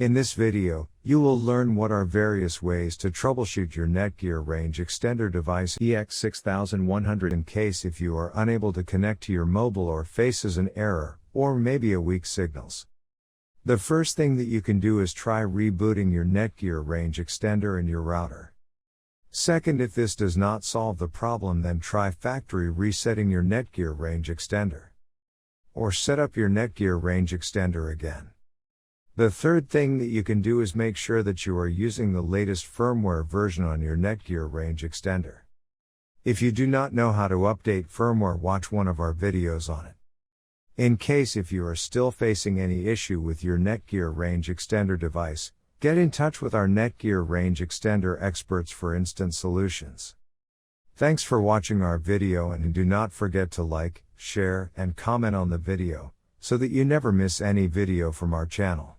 In this video, you will learn what are various ways to troubleshoot your Netgear Range Extender device EX6110 in case if you are unable to connect to your mobile or faces an error, or maybe a weak signals. The first thing that you can do is try rebooting your Netgear Range Extender and your router. Second, if this does not solve the problem, then try factory resetting your Netgear Range Extender. Or set up your Netgear Range Extender again. The third thing that you can do is make sure that you are using the latest firmware version on your Netgear Range Extender. If you do not know how to update firmware, watch one of our videos on it. In case if you are still facing any issue with your Netgear Range Extender device, get in touch with our Netgear Range Extender experts for instant solutions. Thanks for watching our video, and do not forget to like, share, and comment on the video, so that you never miss any video from our channel.